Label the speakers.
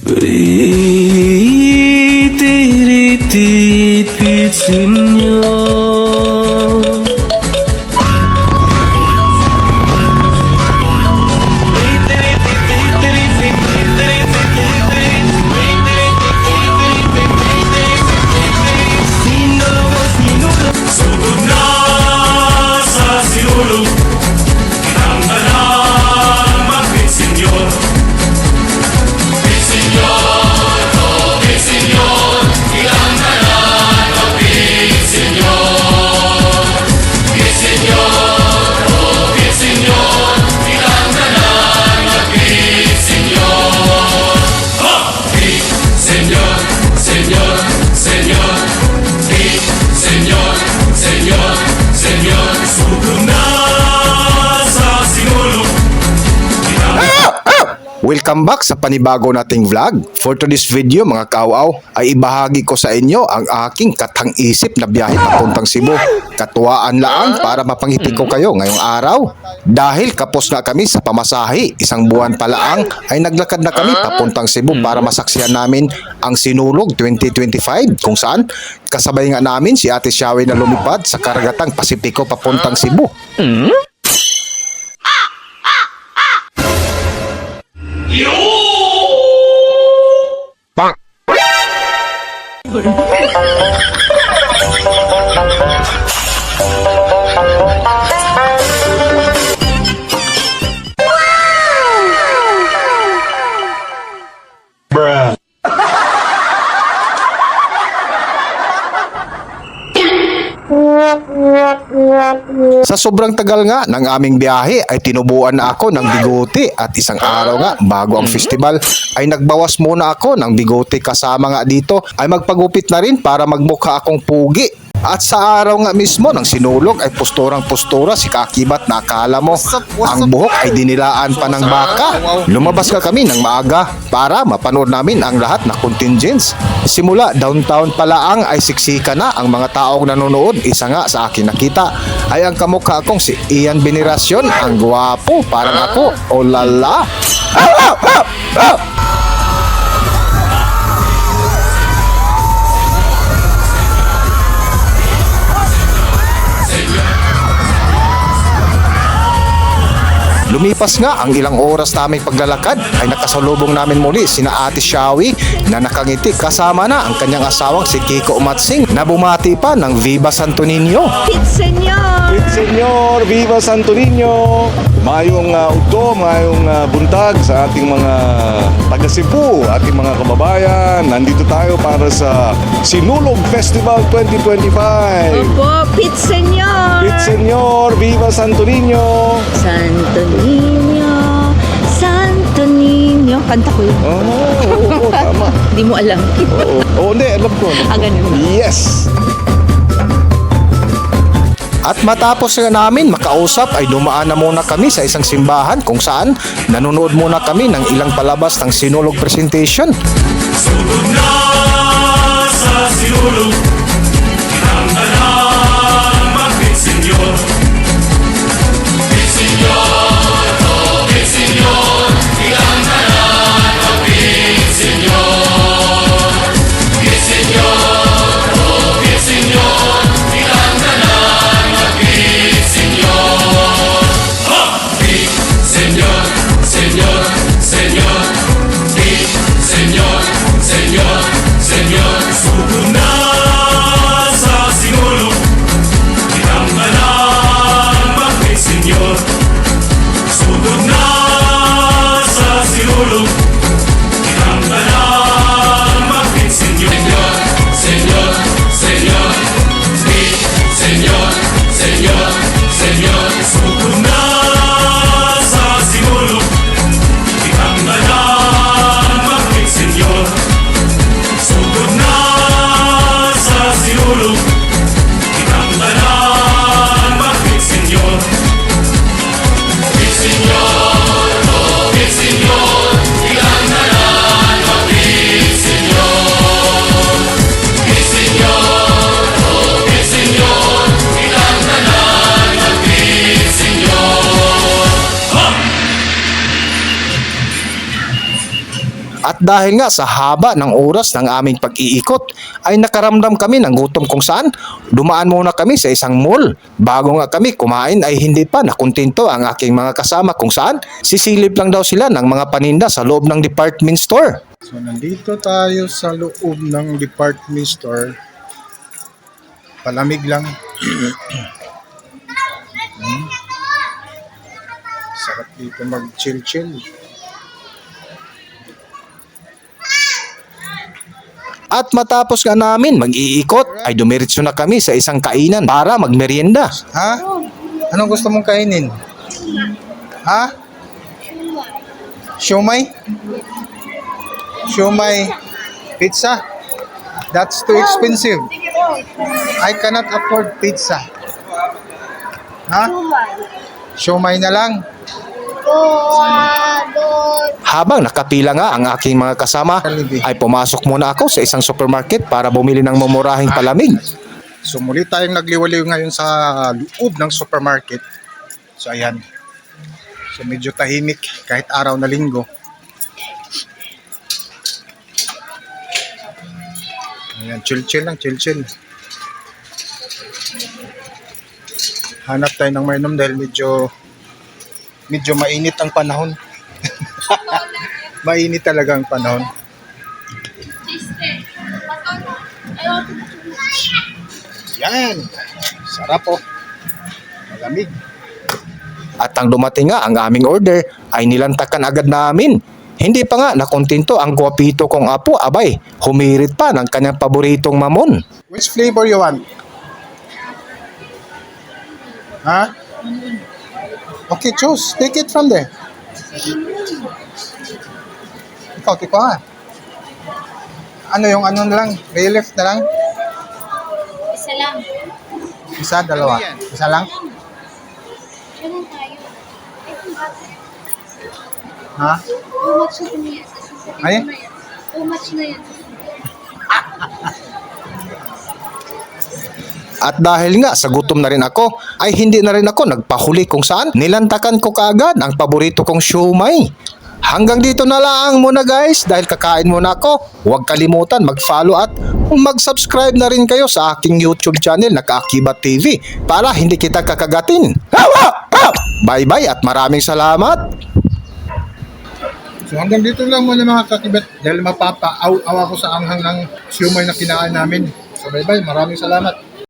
Speaker 1: Rit-rit-tit-tit senyo.
Speaker 2: Sugod na sa sinulog, kinanggalang mag-Pinsenyor. Pinsenyor, oh Pinsenyor, kinanggalang mag-Pinsenyor. Pinsenyor, oh Pinsenyor, kinanggalang mag-Pinsenyor. Ha! Pinsenyor, Senyor, Senyor, Senyor, Senyor, Senyor, sugod na sa sinulog.
Speaker 3: Welcome back sa panibago nating vlog. For today's video mga kauaw ay ibahagi ko sa inyo ang aking katang-isip na biyahe papuntang Cebu. Katuwaan lang para mapangiti ko kayo ngayong araw. Dahil kapos na kami sa pamasahe, isang buwan pa lang ay naglakad na kami papuntang Cebu para masaksihan namin ang Sinulog 2025 kung saan kasabay nga namin si Ate Shawi na lumipad sa karagatang Pasipiko papuntang Cebu. Sa sobrang tagal nga ng aming biyahe ay tinubuan na ako ng bigote at isang araw nga bago ang festival ay nagbawas muna ako ng bigote kasama nga dito ay magpagupit na rin para magmukha akong pugi. At sa araw nga mismo ng Sinulog ay posturang-postura si Kakibat na akala mo ang buhok ay dinilaan pa ng baka. Lumabas ka kami ng maaga para mapanood namin ang lahat na contingents. Simula downtown palaang ay siksika na ang mga taong nanonood. Isa nga sa akin nakita ay ang kamukha kong si Ian Veneracion. Ang gwapo, parang ako. Oh lala! Lumipas nga ang ilang oras naming paglalakad ay nakasalubong namin muli sina Ate Shawi na nakangiti kasama na ang kanyang asawang si Kiko Umatsing na bumati pa ng Viva Santo Niño.
Speaker 4: Pinsenyor!
Speaker 5: Pinsenyor, Viva Santo Niño! Mayong udto, mayong buntag sa ating mga taga Cebu, ating mga kababayan. Nandito tayo para sa Sinulog Festival 2025.
Speaker 4: Opo, Pinsenyor!
Speaker 5: Pinsenyor, Viva Santo Niño!
Speaker 4: Santo Niño, Santo Niño. Kanta ko yun.
Speaker 5: Oo, tama.
Speaker 4: Hindi mo alam.
Speaker 5: Oo, hindi, alam ko.
Speaker 4: Ganun.
Speaker 5: Yes!
Speaker 3: At matapos nga namin makausap ay dumaan na muna kami sa isang simbahan kung saan nanonood muna kami ng ilang palabas ng Sinulog presentation.
Speaker 2: Sugod na sa sinulog, kinanggalang mag-Pinsenyor. Pinsenyor, oh Pinsenyor, kinanggalang mag-Pinsenyor. Pinsenyor, oh Pinsenyor, kinanggalang mag-Pinsenyor. Ha! Pinsenyor, Senyor, Senyor, Pinsenyor, Senyor, Senyor, sugod na sa sinulog, kinanggalang mag-Pinsenyor. Sugod na sa sinulog, kinanggalang mag-Pinsenyor. Senyor, Senyor, Senyor, Senyor, Senyor, sugod na sa sinulog, kinanggalang mag-Pinsenyor. Sugod na sa sinulog, kinanggalang mag-Pinsenyor. Pinsenyor, oh Pinsenyor, kinanggalang mag-Pinsenyor. Pinsenyor, oh Pinsenyor, kinanggalang mag-Pinsenyor.
Speaker 3: At dahil nga sa haba ng oras ng aming pag-iikot ay nakaramdam kami ng gutom kung saan dumaan muna kami sa isang mall. Bago nga kami kumain ay hindi pa nakontento ang aking mga kasama kung saan sisilip lang daw sila ng mga paninda sa loob ng department store.
Speaker 6: So, nandito tayo sa loob ng department store. Palamig lang. Sarap dito mag-chill-chill.
Speaker 3: At matapos nga namin mag-iikot ay dumiretso na kami sa isang kainan para magmerienda.
Speaker 6: Ha? Anong gusto mong kainin? Ha? Siomay? Siomay pizza? That's too expensive. I cannot afford pizza. Ha? Siomay na lang.
Speaker 3: Habang nakapila nga ang aking mga kasama ay pumasok muna ako sa isang supermarket para bumili ng mumurahing palamig.
Speaker 6: So muli tayong nagliwaliw ngayon sa loob ng supermarket. So ayan. So medyo tahimik kahit araw na linggo. Ayan, chill-chill lang, chill-chill. Hanap tayo ng mainom dahil medyo mainit ang panahon. Mainit talaga ang panahon. Yan. Sarap po. Malamig.
Speaker 3: At ang dumating nga ang aming order ay nilantakan agad namin. Hindi pa nga nakontento ang gwapito kong apo, abay, humirit pa ng kanyang paboritong mamon.
Speaker 6: Which flavor you want? Ha? Okay, choose. Take it from there. Ikaw, tiko nga. Ano yung ano na lang? Relief na lang?
Speaker 7: Isa lang.
Speaker 6: Isa, dalawa. Isa lang?
Speaker 7: Ganun tayo.
Speaker 6: Ha?
Speaker 7: Too much na yan.
Speaker 6: Ay?
Speaker 7: Too much na yan.
Speaker 3: At dahil nga sa gutom na rin ako, ay hindi na rin ako nagpahuli kung saan nilantakan ko kaagad ang paborito kong siomay. Hanggang dito na lang muna guys dahil kakain muna ako. Huwag kalimutan mag-follow at mag-subscribe na rin kayo sa aking YouTube channel na Kaakibat TV para hindi kita kakagatin. Bye-bye at maraming salamat!
Speaker 6: So hanggang dito lang muna mga kakibat dahil mapapaaw-aw ako sa anghang ng siomay na kinain namin. So bye-bye. Maraming salamat.